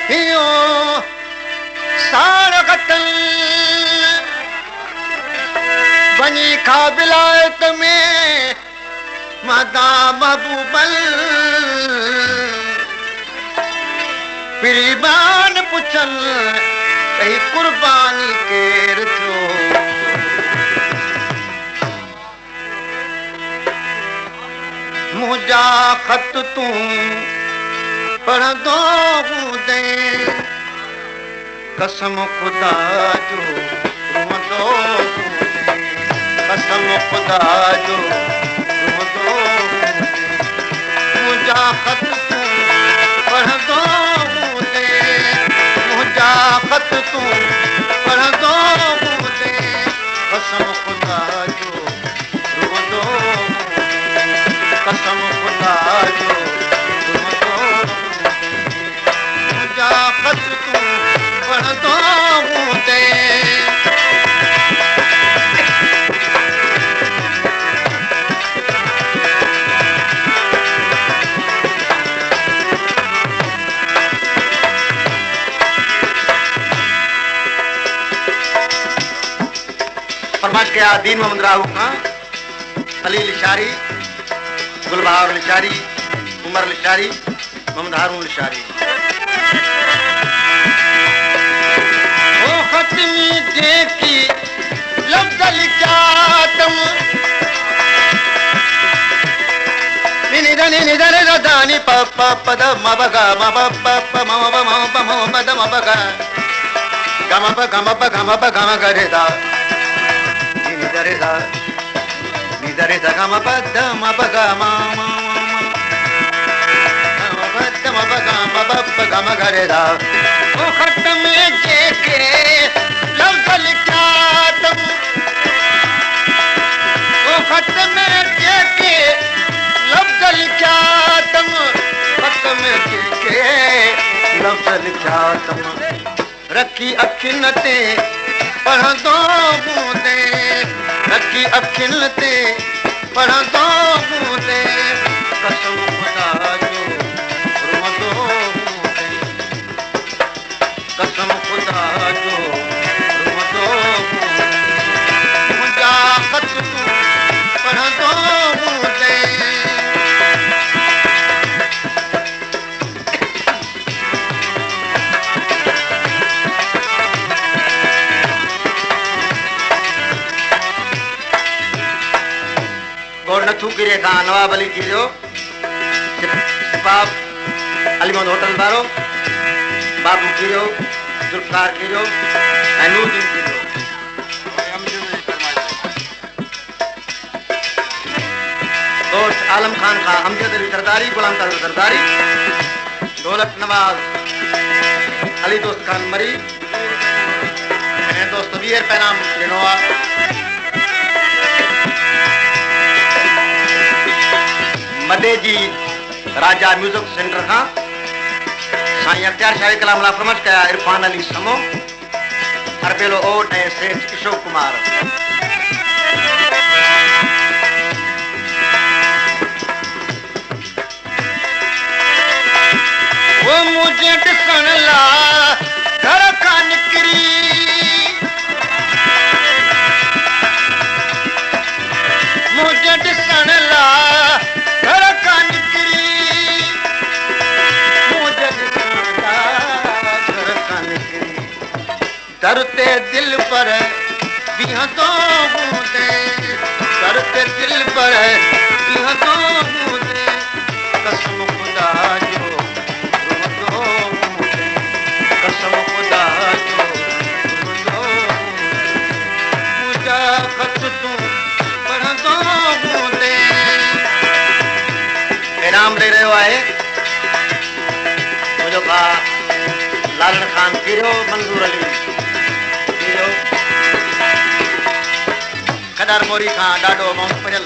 हियो सार कतल बनी खा विलायत में मदा महबूबल पिरीबान पुछल कही कुर्बानी केर थियो मुझा खत तू पढ़ंदो हूंदे कसम खुदा जो रोंदो हूंदे कसम खुदा जो रोंदो मुझा खत तू पढ़ंदो हूंदे मुझा खत तू पढ़ंदो हूंदे कसम खुदा जो रोंदो कसम खुदा जो रोंदो मुझा खत तू पढ़ंदो हूंदे फरमाइश कया दीन मोहम्मद राहू खां अली लिशारी गुलबहार लिशारी उमर लिशारी मोहम्मद हारून लिशारी ओ खत्मी देखी लफ्ज़ लिखातम निनि दरे दानी प प पद म ब ग म ब प प म ब म प म प द म ब ग ग म प ग म प ग म प ग म ग रे दा निनि दरे दा नि दरे दा ग म प द म ब ग म म म ब द म ब ग म ब प ग म ग रे दा ओ खत में जेके लफ्ज़ लिखातम ओ खत में जेके लफ्ज़ लिखातम खत में जेके लफ्ज़ लिखातम रखी अखियुनि ते पढ़ंदो हूंदे रखी अखियुनि ते पढ़ंदो हूंदे कसम खुदा जो रोंदो हूंदे कसम खुदा जो रोंदो हूंदे मुंहिंजा खत तूं पढ़ंदो हूंदे गौर नथू किरे खां नवाब अली किरियो सिपाह अली मोहम्मद होटल वारो बाबू किरियो जुल्फकार किरियो ऐं नूरदीन किरियो दोस्त आलम खान खां अमजद अली सरदारी गुलाम ताहिर सरदारी दौलत नवाज अली दोस्त खान मरी ऐं दोस्त वीर पैनाम ॾिनो आहे मदे जी राजा म्यूजिक सेंटर खां साईं अख्तियार शाही कलाम ला फरमाइश कया इरफान अली समो अरबेलो ओट ऐं सेठ किशोर कुमार वो मुझे ॾिसण ला घर खां निकिरी मुझे ॾिसण ला घर खां निकिरी मुझे ॾिसण ला घर खां निकिरी दर ते दिल पर बीहंदो हूंदे दर ते दिल पर बीहंदो हूंदे कसम खुदा जो रोंदो हूंदे कसम खुदा जो रोंदो हूंदे मुंहिंजा खत तूं पढ़ंदो हूंदे इनाम ॾेई रहियो आहे मुंहिंजो भाउ लालन खान किरियो मंज़ूर अली किरियो खदार मोरी खां ॾाढो मोहम्मद फजल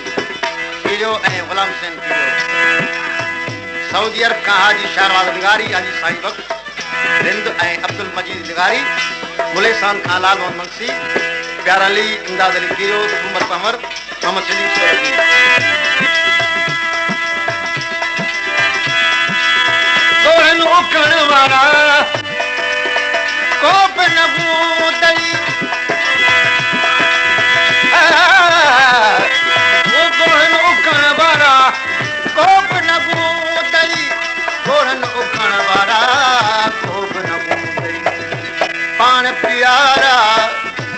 किरियो ऐं गुलाम हुसैन किरियो सऊदी अरब खां हाजी शाहनवाज़ निगारी हाजी साईं बख्श हिंद ऐं अब्दुल मजीद निगारी मुलेसान खां लाल मोहम्मद मंगसी प्यार अली इमदाद अली किरियो उमर पमर मोहम्मद सलीम सैयदी ओखण वारा प्यारा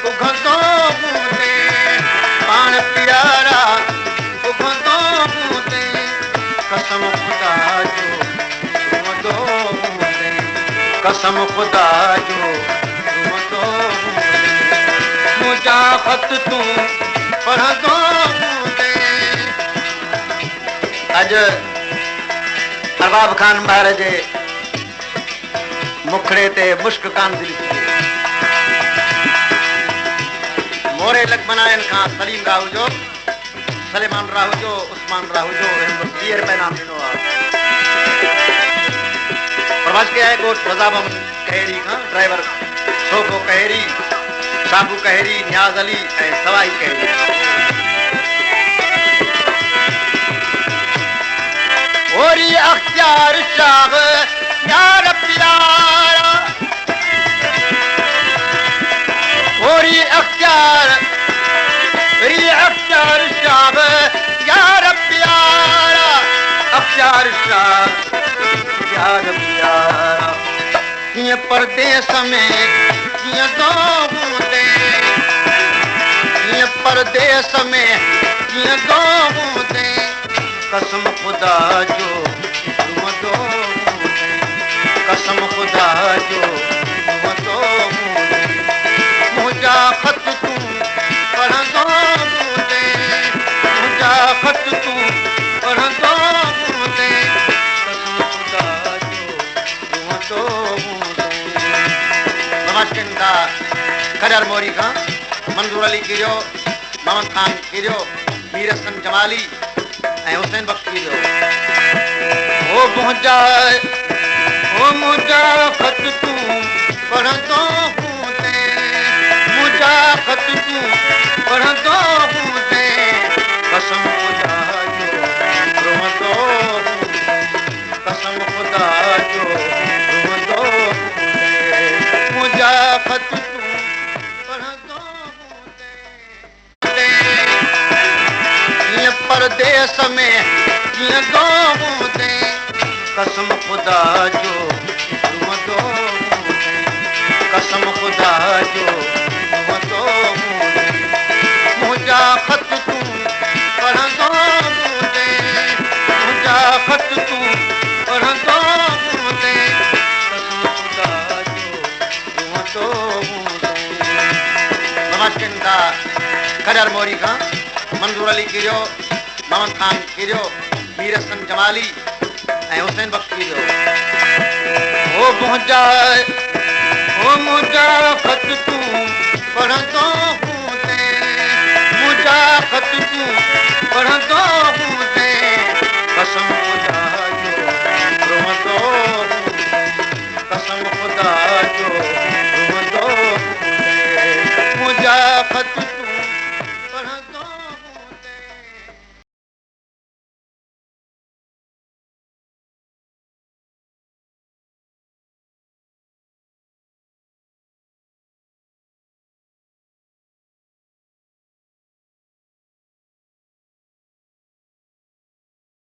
उघंदो बूंदे पाण प्यारा उघंदो बूंदे कसम खुदा जो घुमंदो बूंदे कसम खुदा जो घुमंदो बूंदे मुंहिंजा ख़त तूं पढ़ंदो बूंदे। अॼु अरबाब खान ॿार जे मुखड़े ते मुश्क कान दिली थी मोरे लखमनायन खां सलीम राहू जो सलेमान राहू जो उस्मान राहू जो हीअर पैनाम ॾिनो आहे प्रवास के आहे ॻोठ रज़ाबम कहेरी खां ड्राइवर सोफो कहेरी साबू कहेरी न्याज़ अली ऐं सवाई कहेरी ओरी अख्तियार शाह यार प्यारा ओरी अख्तियार शाह यार प्यारा अख्तियार शाह यार प्यारा कीअं परदेस में कीअं दो बूंदे कीअं परदेस में कीअं दो बूंदे कसम खुदा जो घुमंदो बूंदे कसम खुदा जो घुमंदो बूंदे मुंहिंजा ख़त तूं पढ़ंदो बूंदे मुंहिंजा ख़त तूं पढ़ंदो बूंदे कसम खुदा जो घुमंदो बूंदे। नमस्किंदा खडर मोरी खां मंजूर अली कीरियो मोहम्मद खान कीरियो मीर हसन जमाली ऐं हुसैन बख्श कीरियो ओ मुंहिंजा ख़त तूं पढ़ंदो बूंदे मुंहिंजा ख़त तूं पढ़ंदो बूंदे कसम खुदा जो घुमंदो बूंदे कसम खुदा जो घुमंदो बूंदे मुंहिंजा ख़त तूं पढ़ंदो बूंदे कीअं परदेस में कीअं दो बूंदे कसम खुदा जो घुमंदो बूंदे कसम खुदा जो घुमंदो बूंदे मुंहिंजा ख़त तूं पढ़ंदो बूंदे मुंहिंजा ख़त तूं पढ़ंदो बूंदे कसम खुदा जो घुमंदो बूंदे। नमस्किंदा खडर मोरी खां मंजूर अली कीरियो मोहम्मद खान कीरियो मीर हसन जमाली ऐं हुसैन बख्श कीरियो ओ मुंहिंजा ख़त तूं पढ़ंदो बूंदे मुंहिंजा ख़त तूं पढ़ंदो बूंदे कसम